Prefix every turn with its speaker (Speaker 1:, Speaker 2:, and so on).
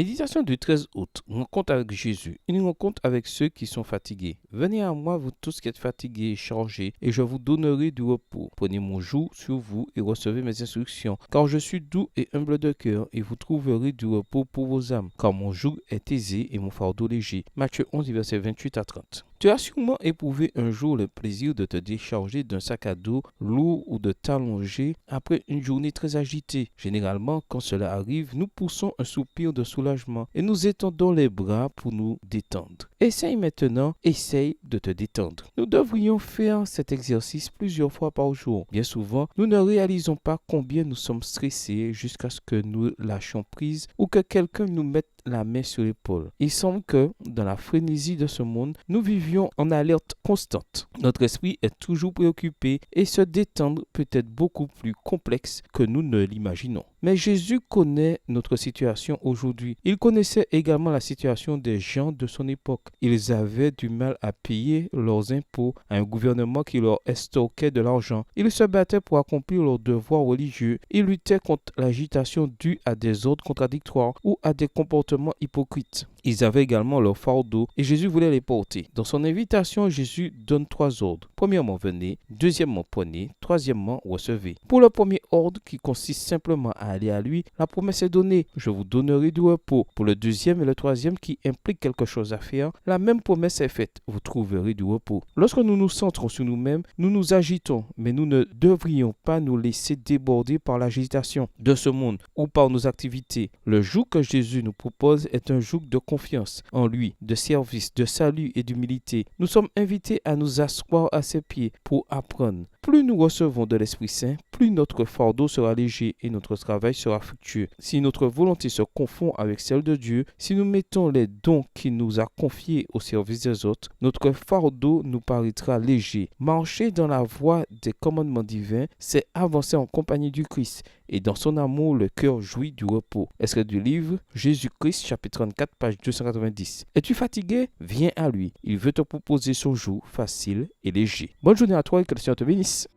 Speaker 1: Méditation du 13 août. Rencontre avec Jésus. Une rencontre avec ceux qui sont fatigués. Venez à moi, vous tous qui êtes fatigués et chargés, et je vous donnerai du repos. Prenez mon joug sur vous et recevez mes instructions, car je suis doux et humble de cœur, et vous trouverez du repos pour vos âmes, car mon joug est aisé et mon fardeau léger. Matthieu 11, versets 28 à 30. Tu as sûrement éprouvé un jour le plaisir de te décharger d'un sac à dos lourd ou de t'allonger après une journée très agitée. Généralement, quand cela arrive, nous poussons un soupir de soulagement et nous étendons les bras pour nous détendre. Essaye de te détendre. Nous devrions faire cet exercice plusieurs fois par jour. Bien souvent, nous ne réalisons pas combien nous sommes stressés jusqu'à ce que nous lâchions prise ou que quelqu'un nous mette la main sur l'épaule. Il semble que, dans la frénésie de ce monde, nous vivions en alerte constante. Notre esprit est toujours préoccupé et se détendre peut être beaucoup plus complexe que nous ne l'imaginons. Mais Jésus connaît notre situation aujourd'hui. Il connaissait également la situation des gens de son époque. Ils avaient du mal à payer leurs impôts à un gouvernement qui leur estorquait de l'argent. Ils se battaient pour accomplir leurs devoirs religieux. Ils luttaient contre l'agitation due à des ordres contradictoires ou à des comportements hypocrites. Ils avaient également leur fardeau et Jésus voulait les porter. Dans son invitation, Jésus donne 3 ordres. Premièrement, venez. Deuxièmement, prenez. Troisièmement, recevez. Pour le premier ordre, qui consiste simplement à aller à lui, la promesse est donnée. Je vous donnerai du repos. Pour le deuxième et le troisième, qui implique quelque chose à faire, la même promesse est faite. Vous trouverez du repos. Lorsque nous nous centrons sur nous-mêmes, nous nous agitons, mais nous ne devrions pas nous laisser déborder par l'agitation de ce monde ou par nos activités. Le joug que Jésus nous propose est un joug de confiance en lui, de service, de salut et d'humilité. Nous sommes invités à nous asseoir à ses pieds pour apprendre. Plus nous recevons de l'Esprit Saint, plus notre fardeau sera léger et notre travail sera fructueux. Si notre volonté se confond avec celle de Dieu, si nous mettons les dons qu'il nous a confiés au service des autres, notre fardeau nous paraîtra léger. Marcher dans la voie des commandements divins, c'est avancer en compagnie du Christ. Et dans son amour, le cœur jouit du repos. Extrait du livre Jésus-Christ, chapitre 34, page 290. Es-tu fatigué? Viens à lui. Il veut te proposer son joug facile et léger. Bonne journée à toi et que le Seigneur te bénisse.